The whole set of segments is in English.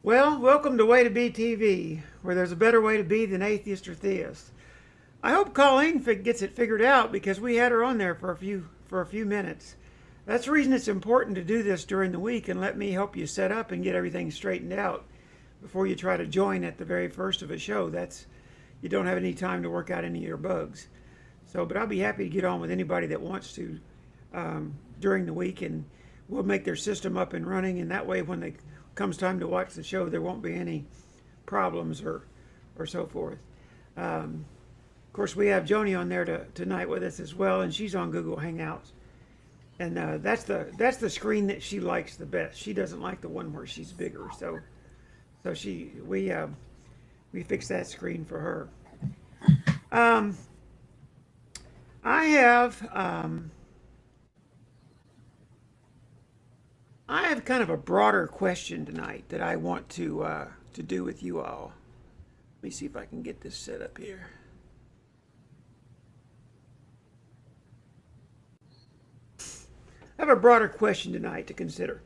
Well, welcome to WAY2B TV, where there's a better way to be than atheist or theist. I hope Colleen gets it figured out because we had her on there for a few minutes. That's the reason it's important to do this during the week and let me help you set up and get everything straightened out before you try to join at the very first of a show. You don't have any time to work out any of your bugs. But I'll be happy to get on with anybody that wants to during the week, and we'll make their system up and running, and that way when it comes time to watch the show there won't be any problems or so forth. Of course, we have Joni on there tonight with us as well, and she's on Google Hangouts, and that's the screen that she likes the best. She doesn't like the one where she's bigger, so we fixed that screen for her. I have kind of a broader question tonight that I want to do with you all. Let me see if I can get this set up here. I have a broader question tonight to consider.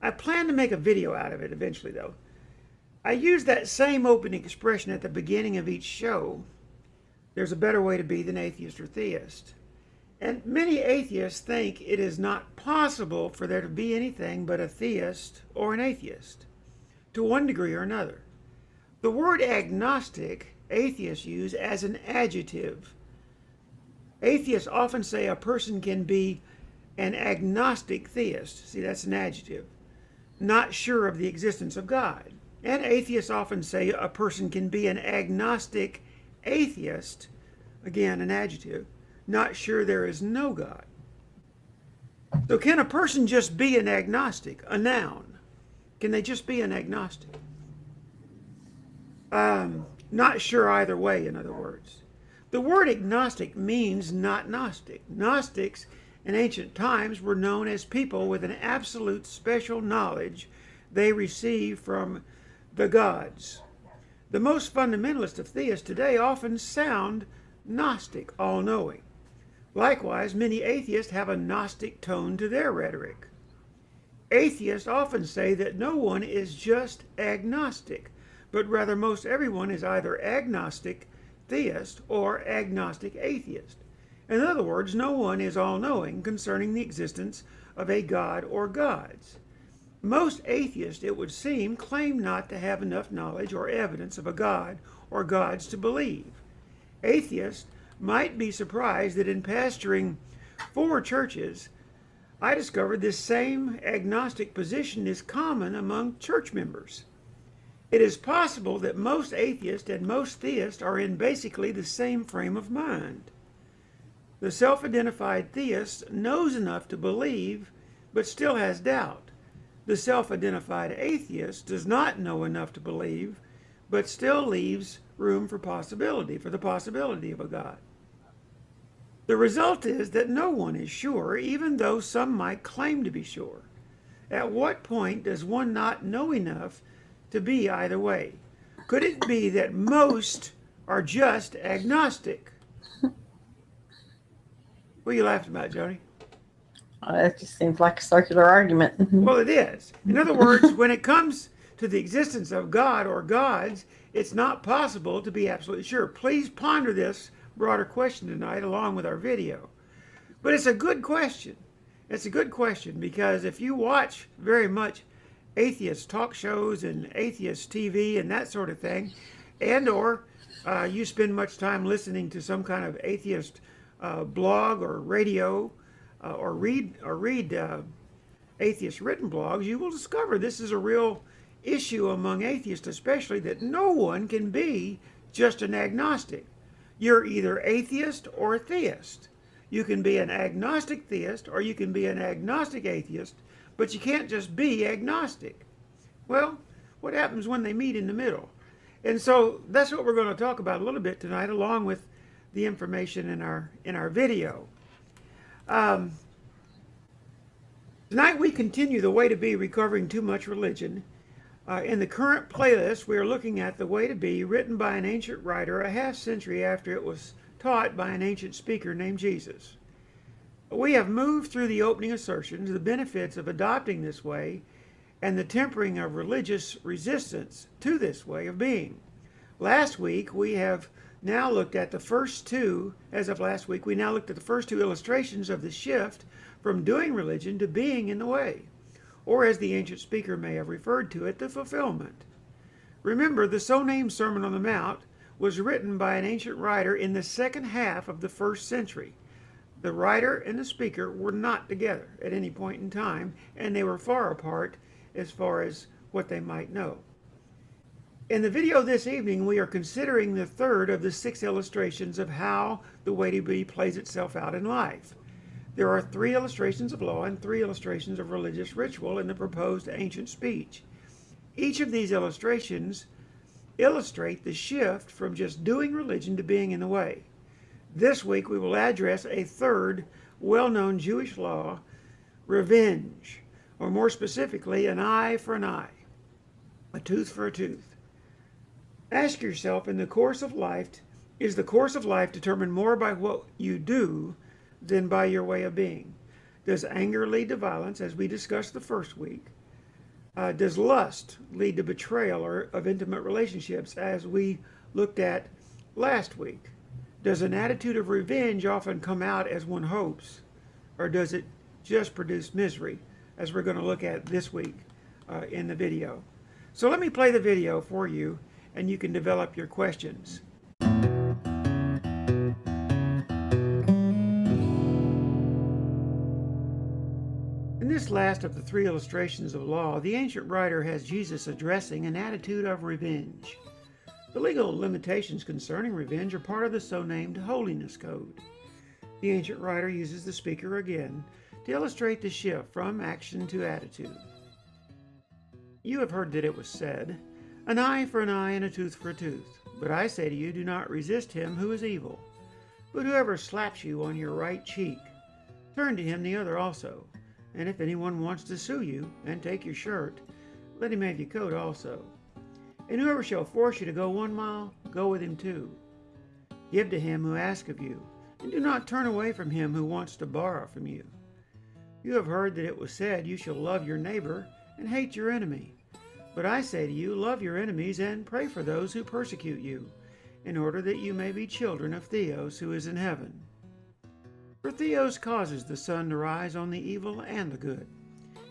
I plan to make a video out of it eventually, though. I use that same opening expression at the beginning of each show. There's a better way to be than atheist or theist. And many atheists think it is not possible for there to be anything but a theist or an atheist, to one degree or another. The word agnostic, atheists use as an adjective. Atheists often say a person can be an agnostic theist. See, that's an adjective. Not sure of the existence of God. And atheists often say a person can be an agnostic atheist. Again, an adjective. Not sure there is no God. So can a person just be an agnostic, a noun? Can they just be an agnostic? Not sure either way, in other words. The word agnostic means not Gnostic. Gnostics in ancient times were known as people with an absolute special knowledge they received from the gods. The most fundamentalist of theists today often sound Gnostic, all-knowing. Likewise, many atheists have a Gnostic tone to their rhetoric. Atheists often say that no one is just agnostic, but rather most everyone is either agnostic theist or agnostic atheist. In other words, no one is all-knowing concerning the existence of a God or gods. Most atheists, it would seem, claim not to have enough knowledge or evidence of a God or gods to believe. Atheists might be surprised that in pastoring 4 churches, I discovered this same agnostic position is common among church members. It is possible that most atheists and most theists are in basically the same frame of mind. The self-identified theist knows enough to believe, but still has doubt. The self-identified atheist does not know enough to believe, but still leaves room for the possibility of a God. The result is that no one is sure, even though some might claim to be sure. At what point does one not know enough to be either way? Could it be that most are just agnostic? What are you laughing about, Joni? That just seems like a circular argument. Well, it is. In other words, when it comes to the existence of God or gods, it's not possible to be absolutely sure. Please ponder this broader question tonight along with our video. But it's a good question. It's a good question because if you watch very much atheist talk shows and atheist TV and that sort of thing, and or you spend much time listening to some kind of atheist blog or radio or read atheist written blogs, you will discover this is a real issue among atheists, especially that no one can be just an agnostic. You're either atheist or theist. You can be an agnostic theist or you can be an agnostic atheist, but you can't just be agnostic. Well, What happens when they meet in the middle? And so that's what we're going to talk about a little bit tonight, along with the information in our video. Tonight we continue the Way to Be, Recovering Too Much Religion. In the current playlist, we are looking at the Way to Be, written by an ancient writer a half century after it was taught by an ancient speaker named Jesus. We have moved through the opening assertions, the benefits of adopting this way, and the tempering of religious resistance to this way of being. Last week, we have now looked at the first two, as of last week, we now looked at the first two illustrations of the shift from doing religion to being in the way, or as the ancient speaker may have referred to it, the fulfillment. Remember, the so-named Sermon on the Mount was written by an ancient writer in the second half of the first century. The writer and the speaker were not together at any point in time, and they were far apart as far as what they might know. In the video this evening, we are considering the third of the 6 illustrations of how the Way to Be plays itself out in life. There are 3 illustrations of law and 3 illustrations of religious ritual in the proposed ancient speech. Each of these illustrations illustrate the shift from just doing religion to being in the way. This week we will address a third well-known Jewish law, revenge, or more specifically, an eye for an eye, a tooth for a tooth. Ask yourself, in the course of life, is the course of life determined more by what you do than by your way of being? Does anger lead to violence, as we discussed the first week? Does lust lead to betrayal of intimate relationships, as we looked at last week? Does an attitude of revenge often come out as one hopes, or does it just produce misery, as we're going to look at this week in the video? So let me play the video for you, and you can develop your questions. In this last of the 3 illustrations of law, the ancient writer has Jesus addressing an attitude of revenge. The legal limitations concerning revenge are part of the so-named holiness code. The ancient writer uses the speaker again to illustrate the shift from action to attitude. You have heard that it was said, "An eye for an eye and a tooth for a tooth. But I say to you, do not resist him who is evil. But whoever slaps you on your right cheek, turn to him the other also. And if anyone wants to sue you and take your shirt, let him have your coat also. And whoever shall force you to go 1 mile, go with him 2. Give to him who asks of you, and do not turn away from him who wants to borrow from you. You have heard that it was said, you shall love your neighbor and hate your enemy. But I say to you, love your enemies and pray for those who persecute you, in order that you may be children of Theos who is in heaven. For Theos causes the sun to rise on the evil and the good,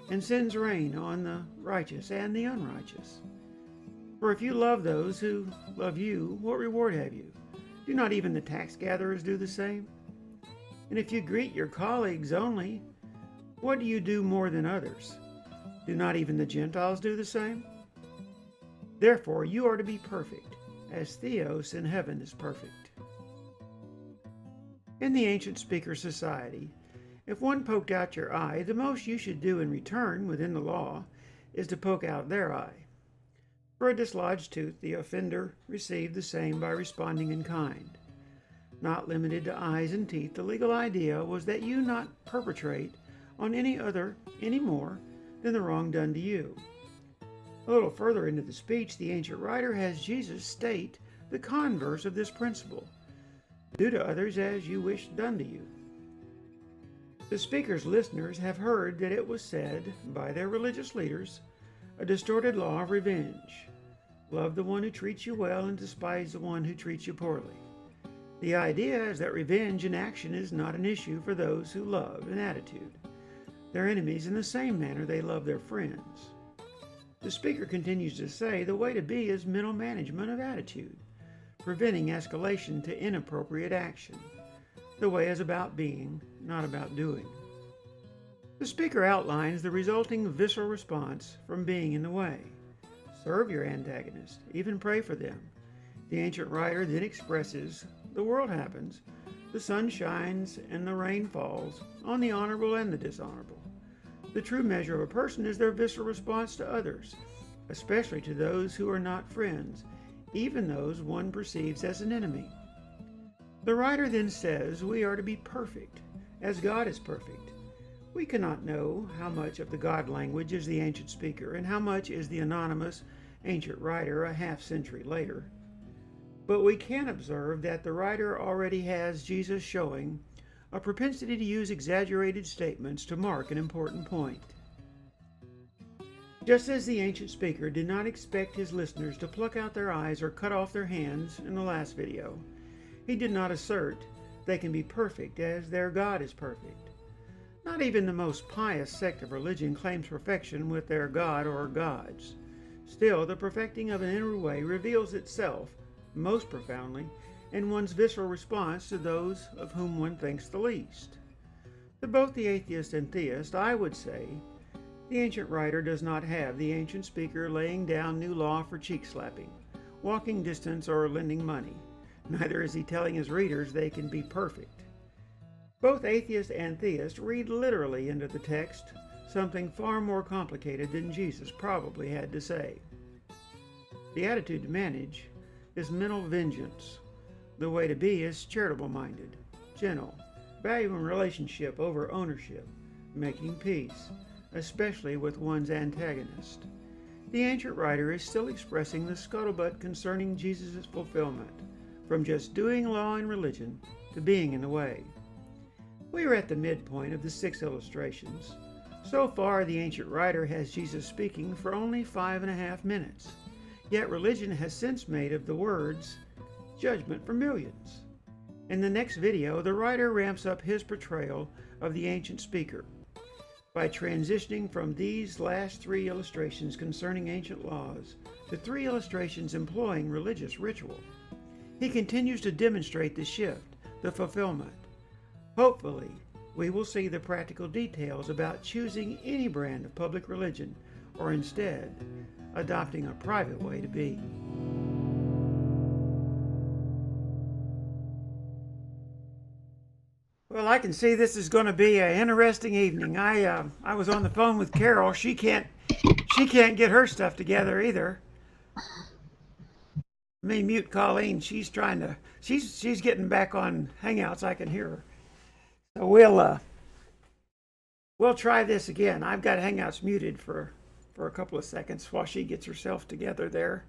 and sends rain on the righteous and the unrighteous. For if you love those who love you, what reward have you? Do not even the tax gatherers do the same? And if you greet your colleagues only, what do you do more than others? Do not even the Gentiles do the same? Therefore you are to be perfect, as Theos in heaven is perfect." In the ancient speaker society, if one poked out your eye, the most you should do in return within the law is to poke out their eye. For a dislodged tooth, the offender received the same by responding in kind. Not limited to eyes and teeth, the legal idea was that you not perpetrate on any other any more than the wrong done to you. A little further into the speech, the ancient writer has Jesus state the converse of this principle: do to others as you wish done to you. The speaker's listeners have heard that it was said by their religious leaders, a distorted law of revenge. Love the one who treats you well and despise the one who treats you poorly. The idea is that revenge in action is not an issue for those who love in attitude their enemies in the same manner they love their friends. The speaker continues to say the way to be is mental management of attitude, preventing escalation to inappropriate action. The way is about being, not about doing. The speaker outlines the resulting visceral response from being in the way. Serve your antagonist, even pray for them. The ancient writer then expresses, the world happens, the sun shines and the rain falls on the honorable and the dishonorable. The true measure of a person is their visceral response to others, especially to those who are not friends, even those one perceives as an enemy. The writer then says we are to be perfect, as God is perfect. We cannot know how much of the God language is the ancient speaker and how much is the anonymous ancient writer a half-century later. But we can observe that the writer already has Jesus showing a propensity to use exaggerated statements to mark an important point. Just as the ancient speaker did not expect his listeners to pluck out their eyes or cut off their hands in the last video, he did not assert they can be perfect as their God is perfect. Not even the most pious sect of religion claims perfection with their God or gods. Still, the perfecting of an inner way reveals itself most profoundly in one's visceral response to those of whom one thinks the least. To both the atheist and theist, I would say, the ancient writer does not have the ancient speaker laying down new law for cheek slapping, walking distance, or lending money. Neither is he telling his readers they can be perfect. Both atheist and theist read literally into the text something far more complicated than Jesus probably had to say. The attitude to manage is mental vengeance. The way to be is charitable-minded, gentle, valuing relationship over ownership, making peace, especially with one's antagonist. The ancient writer is still expressing the scuttlebutt concerning Jesus' fulfillment, from just doing law and religion to being in the way. We are at the midpoint of the 6 illustrations. So far, the ancient writer has Jesus speaking for only 5.5 minutes. Yet religion has since made of the words judgment for millions. In the next video, the writer ramps up his portrayal of the ancient speaker by transitioning from these last 3 illustrations concerning ancient laws to 3 illustrations employing religious ritual. He continues to demonstrate the shift, the fulfillment. Hopefully, we will see the practical details about choosing any brand of public religion, or instead, adopting a private way to be. Well, I can see this is going to be an interesting evening. I was on the phone with Carol. She can't get her stuff together either. Let me mute Colleen. She's getting back on Hangouts. I can hear her. So we'll try this again. I've got Hangouts muted for a couple of seconds while she gets herself together there.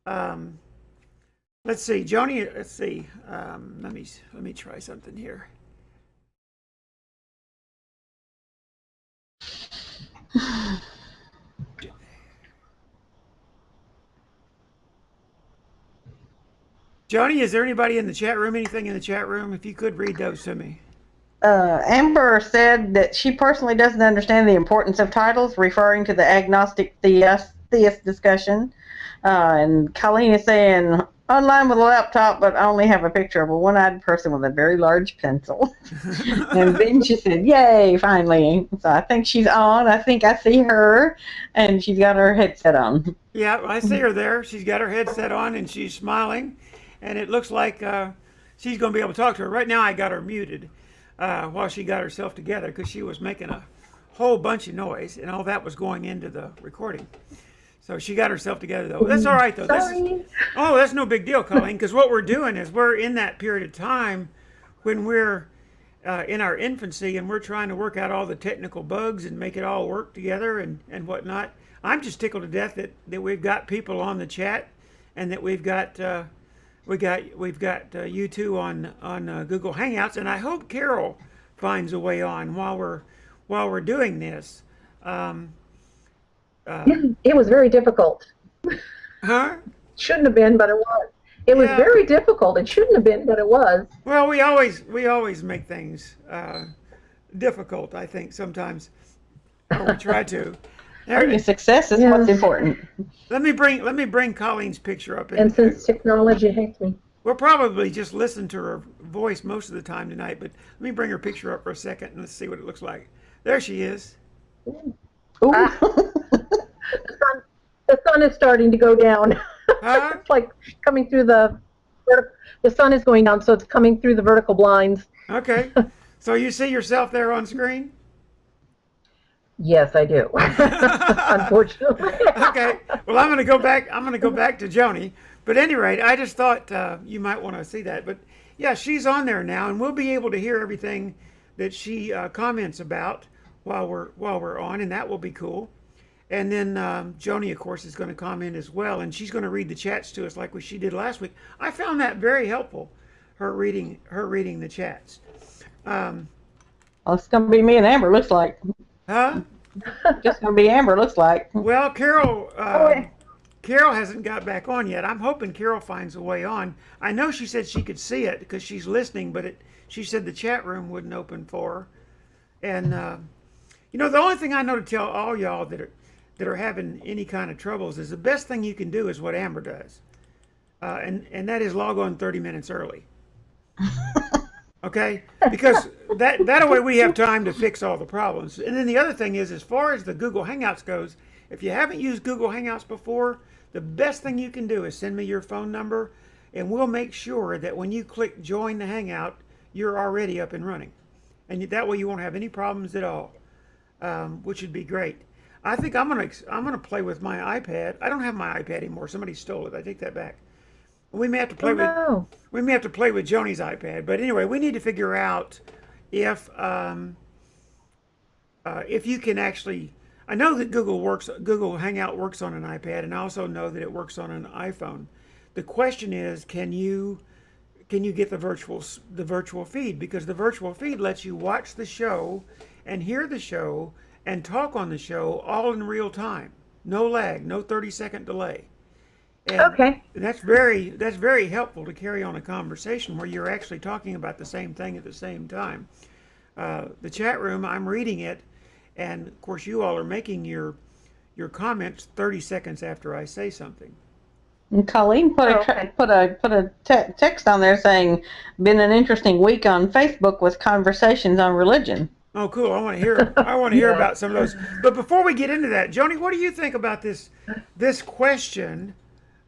Let's see, Joni. Let's see. Let me try something here. Joni, is there anybody in the chat room? Anything in the chat room? If you could read those to me. Amber said that she personally doesn't understand the importance of titles, referring to the agnostic theist discussion. And Colleen is saying, online with a laptop, but I only have a picture of a one-eyed person with a very large pencil. And then she said, yay, finally. So I think she's on. I think I see her, and she's got her headset on. Yeah, I see her there. She's got her headset on, and she's smiling. And it looks like she's going to be able to talk to her. Right now, I got her muted while she got herself together because she was making a whole bunch of noise, and all that was going into the recording. So she got herself together, though. That's all right, though. That's no big deal, Colleen, because what we're doing is we're in that period of time when we're in our infancy and we're trying to work out all the technical bugs and make it all work together and whatnot. I'm just tickled to death that we've got people on the chat and that we've got you two on Google Hangouts, and I hope Carol finds a way on while we're doing this. It was very difficult. Huh? Shouldn't have been, but it was. It was very difficult. It shouldn't have been, but it was. Well, we always make things difficult, I think, sometimes, or we try to. Success is what's important. Let me bring Colleen's picture up. And since technology hates me. We'll probably just listen to her voice most of the time tonight, but let me bring her picture up for a second and let's see what it looks like. There she is. The sun is starting to go down. Huh? It's like coming through the sun is going down, so it's coming through the vertical blinds. Okay. So you see yourself there on screen? Yes, I do. Unfortunately. Okay. Well, I'm going to go back. I'm going to go back to Joni. But at any rate, I just thought you might want to see that. But yeah, she's on there now, and we'll be able to hear everything that she comments about while we're on, and that will be cool. And then Joni, of course, is going to comment as well, and she's going to read the chats to us like she did last week. I found that very helpful. Her reading the chats. Well, it's going to be me and Amber, looks like. Huh? Just going to be Amber, looks like. Well, Carol. Oh, Carol hasn't got back on yet. I'm hoping Carol finds a way on. I know she said she could see it because she's listening, but she said the chat room wouldn't open for her. And the only thing I know to tell all y'all that are having any kind of troubles is the best thing you can do is what Amber does, and that is log on 30 minutes early. Okay, because that way we have time to fix all the problems. And then the other thing is, as far as the Google Hangouts goes, if you haven't used Google Hangouts before, the best thing you can do is send me your phone number, and we'll make sure that when you click join the Hangout, you're already up and running. And that way you won't have any problems at all, which would be great. I think I'm gonna play with my iPad. I don't have my iPad anymore. Somebody stole it. I take that back. We may have to play we may have to play with Joni's iPad. But anyway, we need to figure out if you can actually. I know that Google Hangout works on an iPad, and I also know that it works on an iPhone. The question is, can you get the virtual feed? Because the virtual feed lets you watch the show and hear the show and talk on the show all in real time. No lag, no 30-second delay. And okay. that's very helpful to carry on a conversation where you're actually talking about the same thing at the same time. The chat room, I'm reading it, and of course you all are making your comments 30 seconds after I say something. And Colleen put a text on there saying, "Been an interesting week on Facebook with conversations on religion." Oh, cool! I want to hear. I want to hear about some of those. But before we get into that, Joni, what do you think about this question?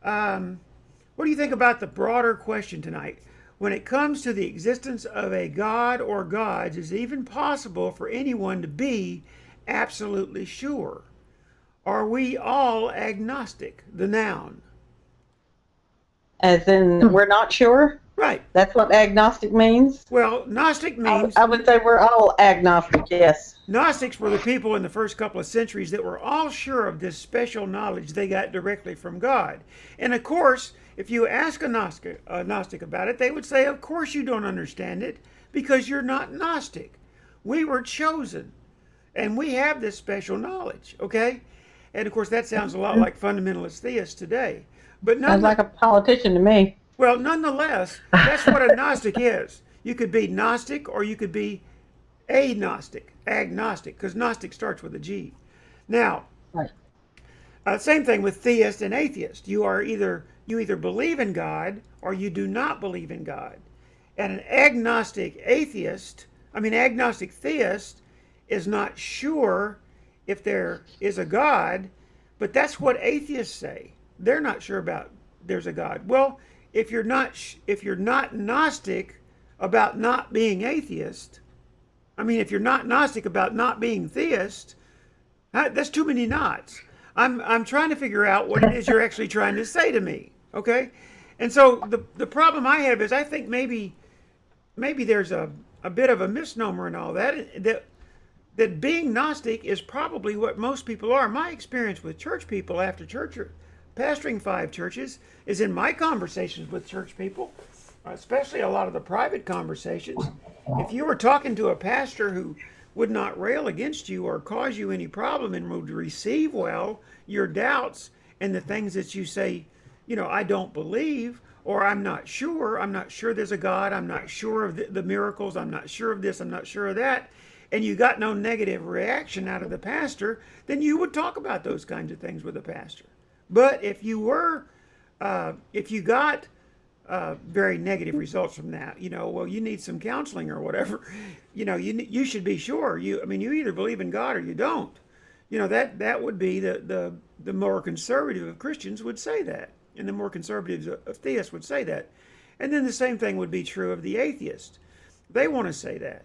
What do you think about the broader question tonight? When it comes to the existence of a God or gods, is it even possible for anyone to be absolutely sure? Are we all agnostic? The noun. As in, we're not sure? Right. That's what agnostic means? Well, Gnostic means... I would say we're all agnostic, yes. Gnostics were the people in the first couple of centuries that were all sure of this special knowledge they got directly from God. And of course, if you ask a Gnostic about it, they would say, of course you don't understand it because you're not Gnostic. We were chosen, and we have this special knowledge, okay? And of course, that sounds a lot like fundamentalist theists today. But sounds like a politician to me. Well, nonetheless, that's what a Gnostic is. You could be Gnostic or you could be agnostic, because Gnostic starts with a G. Now, right. Same thing with theist and atheist. You either believe in God or you do not believe in God. And an agnostic theist is not sure if there is a God, but that's what atheists say. They're not sure about there's a God. Well, if you're not Gnostic about not being atheist, if you're not Gnostic about not being theist, that's too many knots. I'm trying to figure out what it is you're actually trying to say to me, okay? And so the problem I have is I think maybe there's a bit of a misnomer in all that being Gnostic is probably what most people are. My experience with church people after pastoring 5 churches is in my conversations with church people, especially a lot of the private conversations. If you were talking to a pastor who would not rail against you or cause you any problem and would receive well your doubts and the things that you say, I don't believe, or I'm not sure there's a God, I'm not sure of the miracles, I'm not sure of this, I'm not sure of that, and you got no negative reaction out of the pastor, then you would talk about those kinds of things with the pastor. But if you got very negative results from that, you need some counseling or whatever, you should be sure. You either believe in God or you don't. That would be the more conservative of Christians would say that, and the more conservative of theists would say that. And then the same thing would be true of the atheist. They want to say that.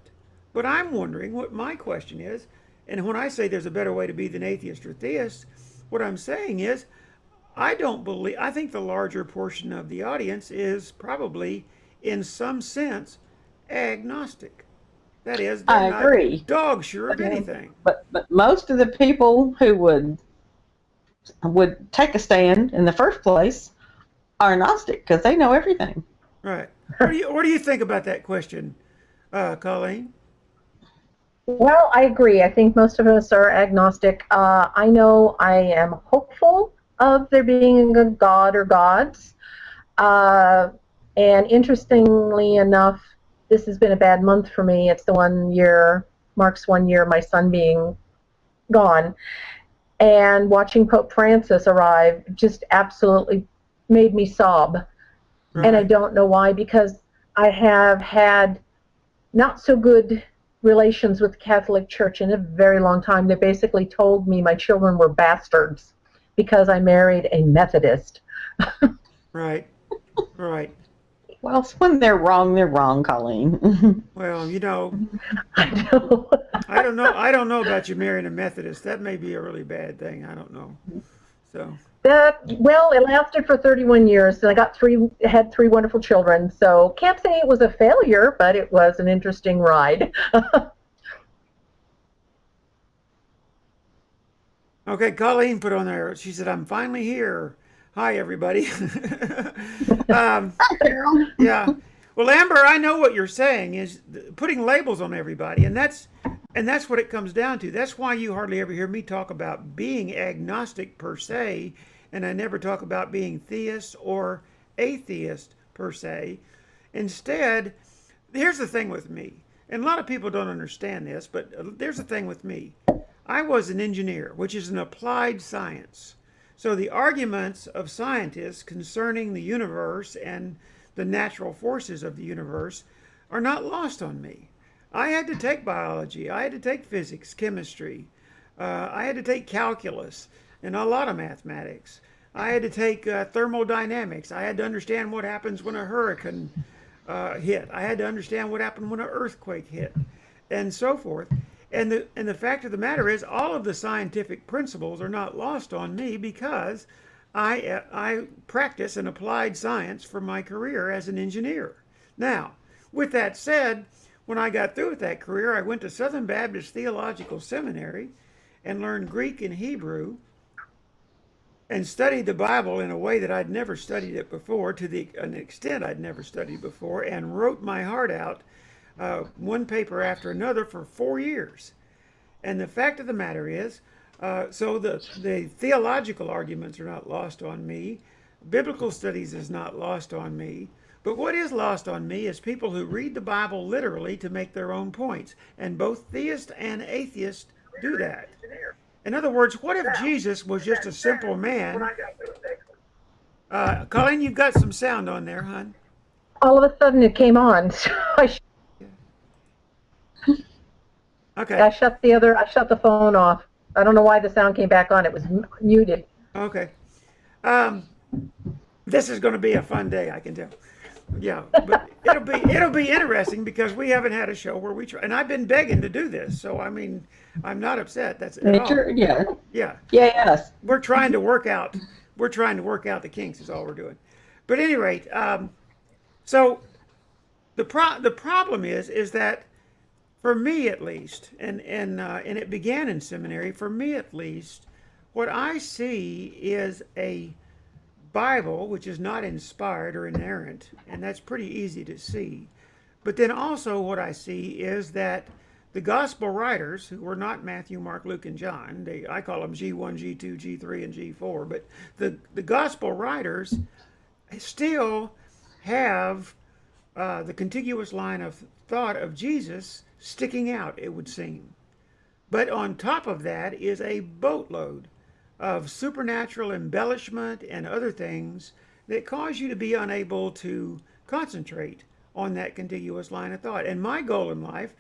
But I'm wondering what my question is, And when I say there's a better way to be than atheist or theist, what I'm saying is I think the larger portion of the audience is probably, in some sense, agnostic. That is, they're I not agree. dog sure of But, anything. but most of the people who would take a stand in the first place are Gnostic because they know everything. Right. What do you think about that question, Colleen? Well, I agree. I think most of us are agnostic. I know I am hopeful of there being a God or gods. And interestingly enough, this has been a bad month for me. It's the 1 year, marks 1 year, my son being gone. And watching Pope Francis arrive just absolutely made me sob. Right. And I don't know why, because I have had not so good relations with the Catholic Church in a very long time. They basically told me my children were bastards because I married a Methodist. Right. Right. Well, when they're wrong, Colleen. Well, I know. I don't know. I don't know about you marrying a Methodist. That may be a really bad thing. I don't know. So. Well, it lasted for 31 years, and I had three wonderful children. So can't say it was a failure, but it was an interesting ride. Okay, Colleen put on there. She said, "I'm finally here. Hi, everybody." Hi, Carol. Yeah. Well, Amber, I know what you're saying is putting labels on everybody, and that's what it comes down to. That's why you hardly ever hear me talk about being agnostic per se, and I never talk about being theist or atheist per se. Instead, here's the thing with me, and a lot of people don't understand this, but there's the thing with me. I was an engineer, which is an applied science. So the arguments of scientists concerning the universe and the natural forces of the universe are not lost on me. I had to take biology, I had to take physics, chemistry, I had to take calculus and a lot of mathematics. I had to take thermodynamics. I had to understand what happens when a hurricane hit. I had to understand what happened when an earthquake hit, and so forth. And the fact of the matter is, all of the scientific principles are not lost on me because I practice and applied science for my career as an engineer. Now, with that said, when I got through with that career, I went to Southern Baptist Theological Seminary and learned Greek and Hebrew and studied the Bible in a way that I'd never studied it before, to an extent I'd never studied before, and wrote my heart out one paper after another for 4 years. And the fact of the matter is, so the theological arguments are not lost on me. Biblical studies is not lost on me. But what is lost on me is people who read the Bible literally to make their own points. And both theists and atheists do that. In other words, what if Jesus was just a simple man? Colleen, you've got some sound on there, hon. All of a sudden it came on. So Okay. I shut the phone off. I don't know why the sound came back on. It was muted. Okay. This is going to be a fun day, I can tell. Yeah, but it'll be interesting because we haven't had a show where we try, and I've been begging to do this. So I mean, I'm not upset. That's at all. Yeah. Yeah. Yes. We're trying to work out the kinks is all we're doing. But at any rate, so the problem is that for me at least, and it began in seminary. For me at least, what I see is a Bible which is not inspired or inerrant, and that's pretty easy to see. But then also what I see is that the gospel writers, who were not Matthew, Mark, Luke, and John, I call them G1, G2, G3, and G4, but the gospel writers still have the contiguous line of thought of Jesus sticking out, it would seem. But on top of that is a boatload of supernatural embellishment and other things that cause you to be unable to concentrate on that contiguous line of thought. And my goal in life,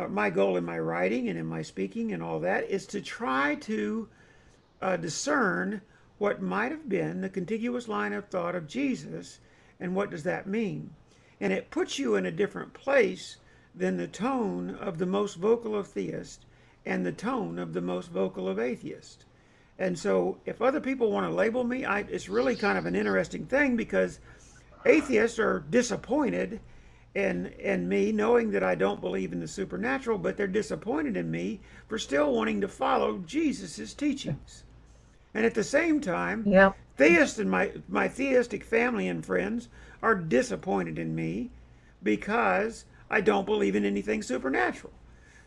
my goal in my writing and in my speaking and all that, is to try to discern what might have been the contiguous line of thought of Jesus and what does that mean. And it puts you in a different place than the tone of the most vocal of theists and the tone of the most vocal of atheists. And so if other people want to label me, it's really kind of an interesting thing, because atheists are disappointed in me, knowing that I don't believe in the supernatural, but they're disappointed in me for still wanting to follow Jesus' teachings. And at the same time, Yeah. theists and my theistic family and friends are disappointed in me because I don't believe in anything supernatural.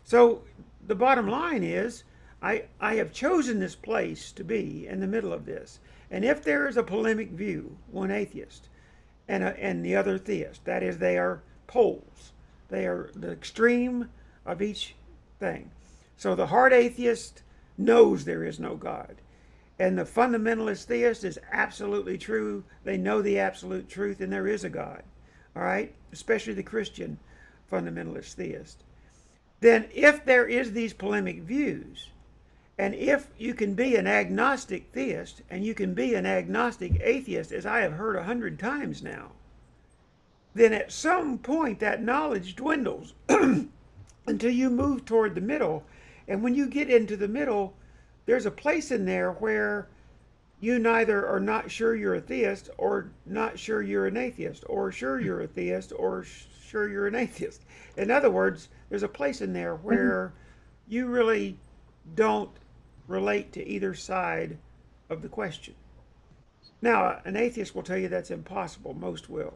So the bottom line is, I have chosen this place to be in the middle of this. And if there is a polemic view, one atheist and the other theist, that is, they are poles. They are the extreme of each thing. So the hard atheist knows there is no God. And the fundamentalist theist is absolutely true. They know the absolute truth, and there is a God. All right? Especially the Christian fundamentalist theist. Then if there is these polemic views, and if you can be an agnostic theist and you can be an agnostic atheist, as I have heard 100 times now, then at some point that knowledge dwindles until you move toward the middle. And when you get into the middle, there's a place in there where you neither are not sure you're a theist or not sure you're an atheist, or sure you're a theist or sure you're an atheist. In other words, there's a place in there where you really don't relate to either side of the question. Now, an atheist will tell you that's impossible. Most will.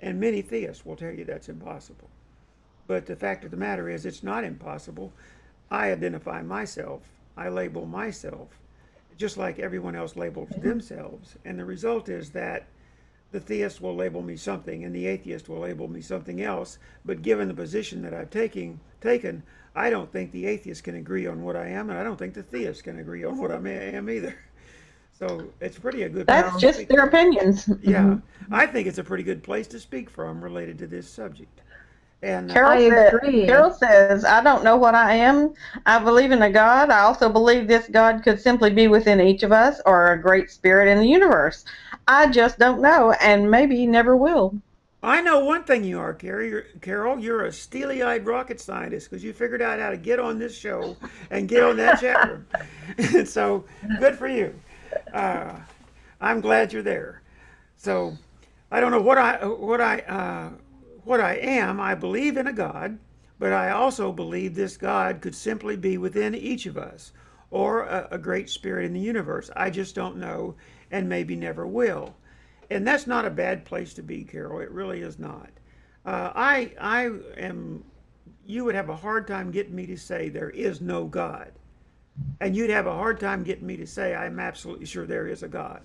And many theists will tell you that's impossible. But the fact of the matter is, it's not impossible. I identify myself. I label myself just like everyone else labels themselves. And the result is that the theist will label me something and the atheist will label me something else. But given the position that I've taken, I don't think the atheist can agree on what I am, and I don't think the theist can agree on what I am either. So it's pretty a good. That's just their opinions. Yeah, I think it's a pretty good place to speak from related to this subject. And Carol says, I don't know what I am. I believe in a God. I also believe this God could simply be within each of us or a great spirit in the universe. I just don't know, and maybe never will. I know one thing you are, Carol. You're a steely-eyed rocket scientist, because you figured out how to get on this show and get on that chat room. And so, good for you. I'm glad you're there. So, I don't know what I am. I believe in a God, but I also believe this God could simply be within each of us, or a great spirit in the universe. I just don't know, and maybe never will. And that's not a bad place to be, Carol. It really is not. You would have a hard time getting me to say there is no God. And you'd have a hard time getting me to say I'm absolutely sure there is a God.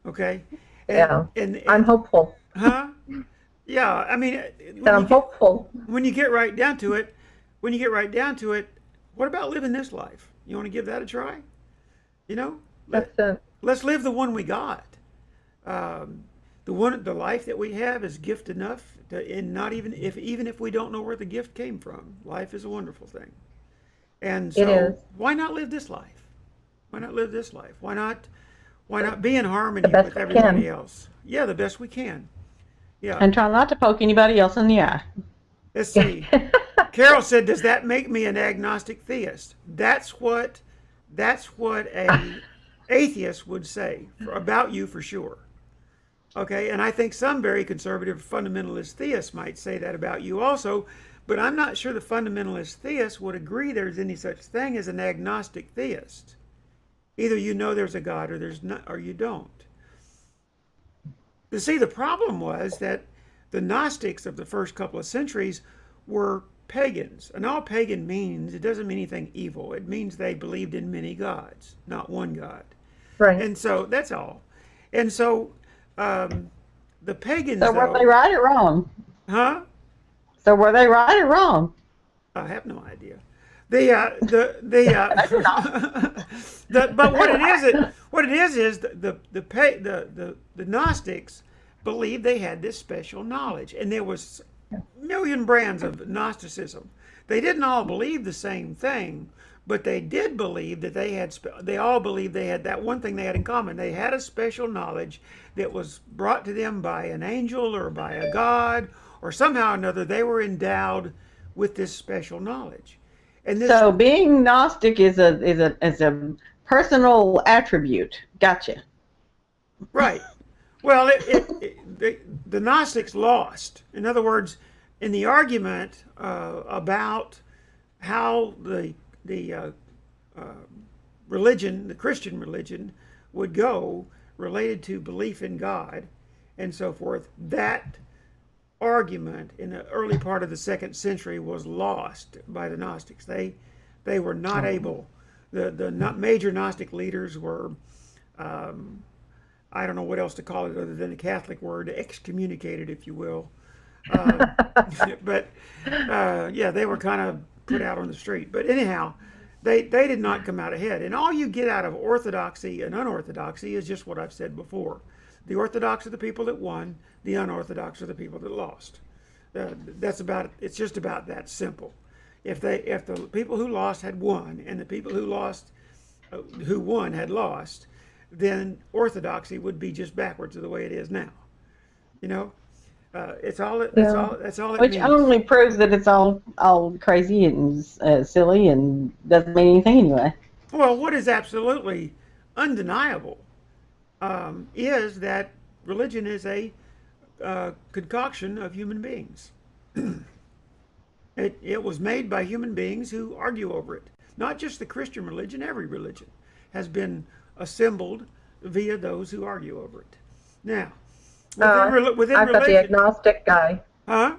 Okay? And I'm hopeful. Huh? Yeah, I mean, I'm hopeful. When you get right down to it, what about living this life? You want to give that a try? You know? Let's live the one we got. The life that we have is gift enough, and not even if we don't know where the gift came from. Life is a wonderful thing, and so why not live this life? Why not live this life? Why not be in harmony with everybody else? Yeah, the best we can. Yeah, and try not to poke anybody else in the eye. Let's see. Carol said, "Does that make me an agnostic theist?" That's what a atheist would say about you, for sure. Okay, and I think some very conservative fundamentalist theists might say that about you also, but I'm not sure the fundamentalist theists would agree there's any such thing as an agnostic theist. Either you know there's a God or there's not, or you don't. You see, the problem was that the Gnostics of the first couple of centuries were pagans. And all pagan means, it doesn't mean anything evil. It means they believed in many gods, not one God. Right. And so that's all. And so the pagans. So were they right or wrong? Huh? So were they right or wrong? I have no idea. But what it is the Gnostics believed they had this special knowledge, and there was a million brands of Gnosticism. They didn't all believe the same thing, but they did believe that they all believed they had that one thing they had in common. They had a special knowledge that was brought to them by an angel or by a god, or somehow or another they were endowed with this special knowledge. And this, So being Gnostic is a personal attribute. Gotcha. right. Well, the Gnostics lost. In other words, in the argument about how the religion, the Christian religion, would go related to belief in God and so forth, that argument in the early part of the 2nd century was lost by the Gnostics. They were not able. The major Gnostic leaders were, I don't know what else to call it other than a Catholic word, excommunicated, if you will. But yeah, they were kind of put out on the street. But anyhow, they did not come out ahead. And all you get out of orthodoxy and unorthodoxy is just what I've said before. The orthodox are the people that won. The unorthodox are the people that lost. That's about it. It's just about that simple. If the people who lost had won and the people who won had lost, then orthodoxy would be just backwards of the way it is now. You know, that's all it Which means. only proves that it's all crazy and silly and doesn't mean anything anyway. Well, what is absolutely undeniable is that religion is a concoction of human beings. It was made by human beings who argue over it. Not just the Christian religion, every religion has been assembled via those who argue over it. Now, within I've got the religion, agnostic guy. huh?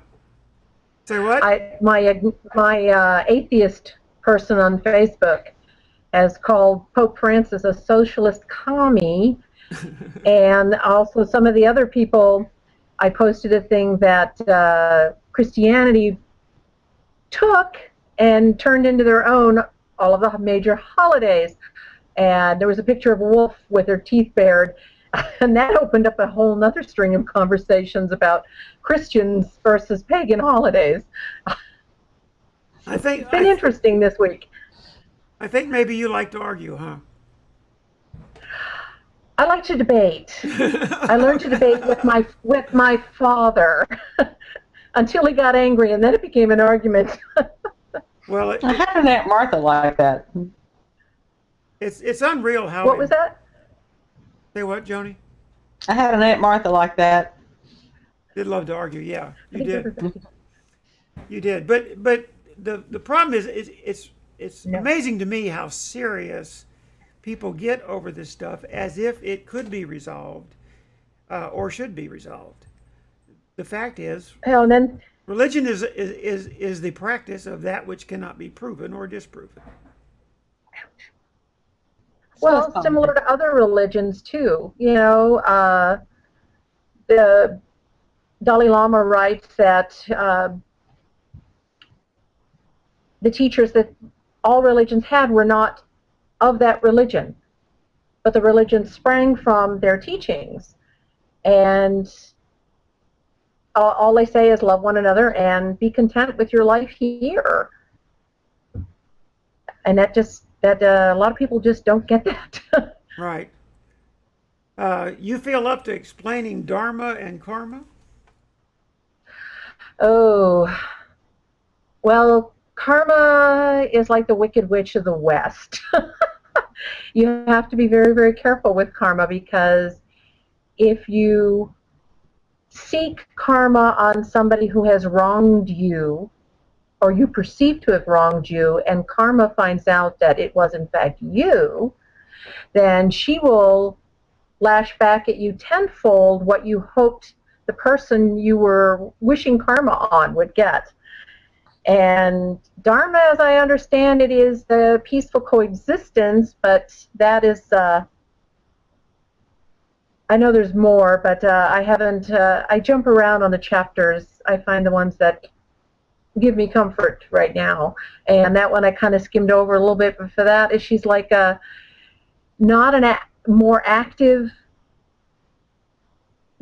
Say what? My atheist person on Facebook has called Pope Francis a socialist commie, and also some of the other people. I posted a thing that Christianity took and turned into their own all of the major holidays, and there was a picture of a wolf with her teeth bared, and that opened up a whole nother string of conversations about Christians versus pagan holidays. I think It's been interesting this week. I think maybe you like to argue, huh? I like to debate. I learned to debate with my father until he got angry, and then it became an argument. Well, I had an Aunt Martha like that. it's unreal how. What was that? Say what, Joni? I had an Aunt Martha like that. Did love to argue, yeah, you did. You did, but the problem is it's amazing to me how serious people get over this stuff as if it could be resolved or should be resolved. The fact is, And then religion is the practice of that which cannot be proven or disproven. well, similar to other religions too. You know, the Dalai Lama writes that the teachers that all religions had were not of that religion, but the religion sprang from their teachings, and all they say is love one another and be content with your life here. And that a lot of people just don't get that. Right. You feel up to explaining dharma and karma? Oh, well, karma is like the Wicked Witch of the West. You have to be very, very careful with karma, because if you seek karma on somebody who has wronged you, or you perceive to have wronged you, and karma finds out that it was in fact you, then she will lash back at you tenfold what you hoped the person you were wishing karma on would get. And dharma, as I understand it, is the peaceful coexistence, but that is, I know there's more, but I haven't, I jump around on the chapters. I find the ones that give me comfort right now. And that one I kind of skimmed over a little bit, but for that, is she's like not more active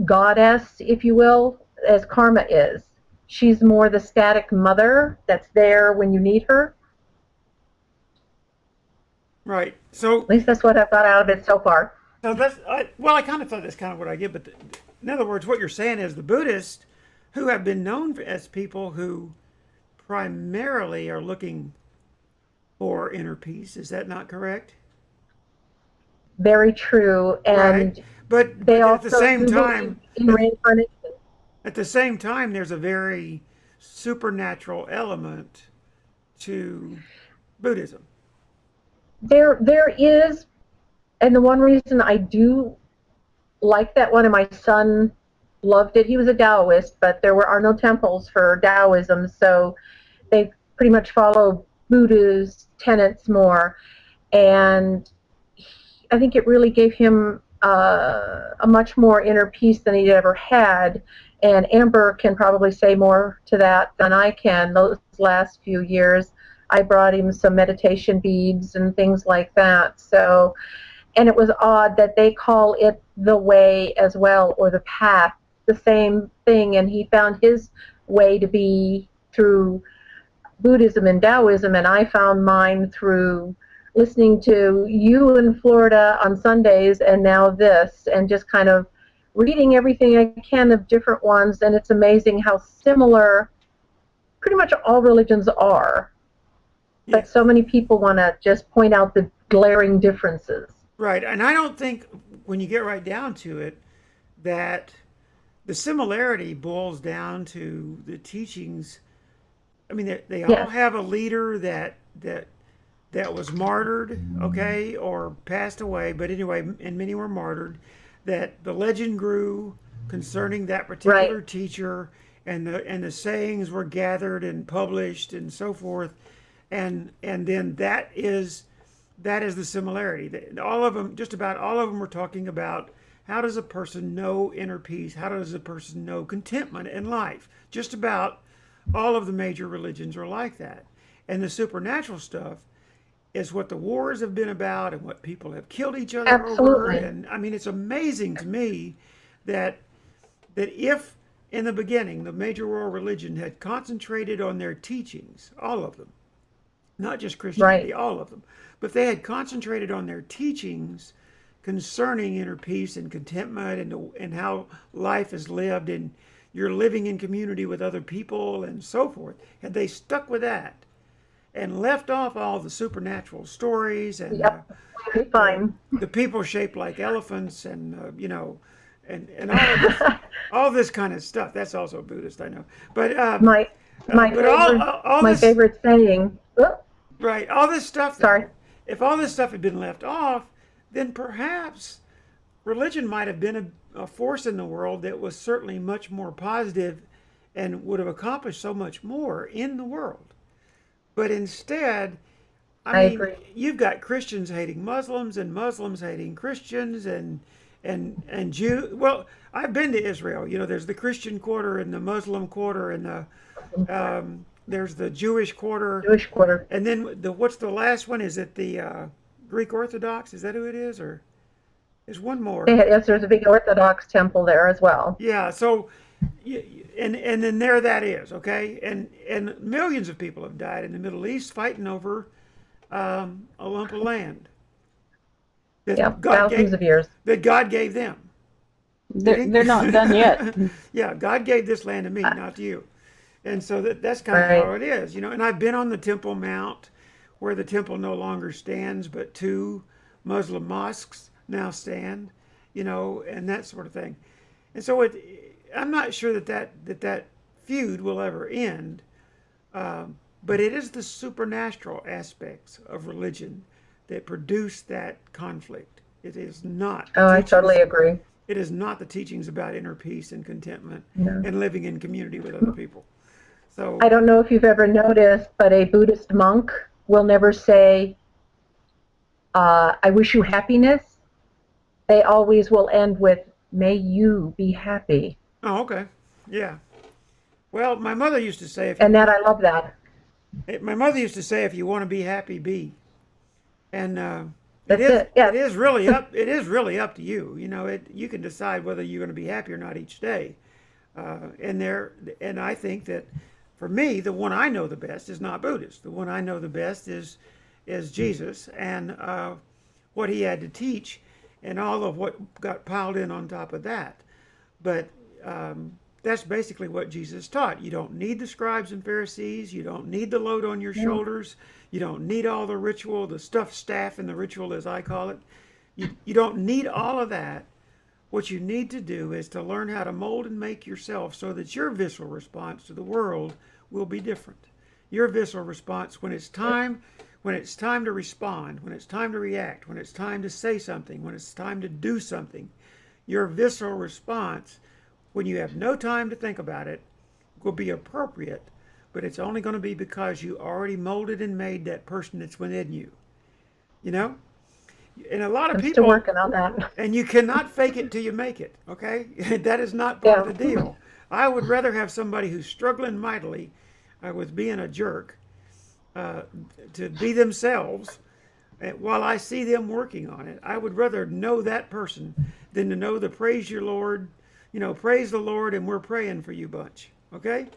goddess, if you will, as karma is. She's more the static mother that's there when you need her. Right. So at least that's what I've got out of it so far. So I kind of thought that's kind of what I get. But in other words, what you're saying is the Buddhists, who have been known as people who primarily are looking or inner peace. Is that not correct? Very true. Right. And But they at the also same do believe time, in reincarnation. at the same time, there's a very supernatural element to Buddhism. There is, and the one reason I do like that one, and my son loved it. He was a Taoist, but are no temples for Taoism, so they pretty much follow Buddha's tenets more. And I think it really gave him a much more inner peace than he'd ever had. And Amber can probably say more to that than I can. Those last few years, I brought him some meditation beads and things like that. So, and it was odd that they call it the way as well, or the path, the same thing. And he found his way to be through Buddhism and Taoism, and I found mine through listening to you in Florida on Sundays, and now this, and just kind of reading everything I can of different ones. And it's amazing how similar pretty much all religions are. But Yes. so many people want to just point out the glaring differences. Right. And I don't think, when you get right down to it, that the similarity boils down to the teachings. I mean, they all Yes. have a leader that was martyred, okay, or passed away. But anyway, and many were martyred. That the legend grew concerning that particular Right. teacher, and the sayings were gathered and published and so forth, and then that is the similarity. All of them, just about all of them, were talking about how does a person know inner peace? How does a person know contentment in life? Just about all of the major religions are like that. And the supernatural stuff is what the wars have been about and what people have killed each other over. Absolutely. And I mean, it's amazing to me that if in the beginning the major world religion had concentrated on their teachings, all of them, not just Christianity, Right. all of them, but they had concentrated on their teachings concerning inner peace and contentment, and how life is lived, and you're living in community with other people and so forth. Had they stuck with that and left off all the supernatural stories and Yep. We'd be fine. the people shaped like elephants, and and all this kind of stuff. That's also Buddhist, I know. But My my but all favorite all my this, favorite saying. Oh, right, all this stuff, sorry. though, if all this stuff had been left off, then perhaps religion might have been a force in the world that was certainly much more positive and would have accomplished so much more in the world. But instead, I I mean, agree. you've got Christians hating Muslims and Muslims hating Christians, and Jew. Well, I've been to Israel. There's the Christian quarter and the Muslim quarter, and there's the Jewish quarter, Jewish quarter. and then what's the last one? Is it the Greek Orthodox? Is that who it is, or there's one more? Yes, there's a big Orthodox temple there as well. Yeah. So, and then there that is, okay, and millions of people have died in the Middle East fighting over a lump of land Yeah, that God thousands gave of years. that God gave them. They're not done yet. Yeah, God gave this land to me, not to you. And so that's kind of how Right. it is. And I've been on the Temple Mount, where the temple no longer stands, but two Muslim mosques now stand, and that sort of thing. And so I'm not sure that feud will ever end, but it is the supernatural aspects of religion that produce that conflict. It is not Oh, I totally teachings. agree. It is not the teachings about inner peace and contentment No. and living in community with other people. So, I don't know if you've ever noticed, but a Buddhist monk will never say, I wish you happiness. They always will end with, may you be happy. oh, okay, yeah. Well, my mother used to say, And that I love that. if you want to be happy, be. And That's it. Yeah. it is really up to you. You can decide whether you're going to be happy or not each day. And I think that, for me, the one I know the best is not Buddhist. The one I know the best is Jesus, and what he had to teach, and all of what got piled in on top of that. But That's basically what Jesus taught. You don't need the scribes and Pharisees. You don't need the load on your shoulders. You don't need all the ritual, the stuffed staff in the ritual, as I call it. You don't need all of that. What you need to do is to learn how to mold and make yourself so that your visceral response to the world will be different. Your visceral response when it's time to respond, when it's time to react, when it's time to say something, when it's time to do something, your visceral response, when you have no time to think about it, will be appropriate, but it's only going to be because you already molded and made that person that's within you. You know? And a lot of I'm people, still working on that. and you cannot fake it till you make it, okay? That is not part of the deal. I would rather have somebody who's struggling mightily with being a jerk to be themselves while I see them working on it. I would rather know that person than to know the praise your Lord, praise the Lord and we're praying for you bunch, okay?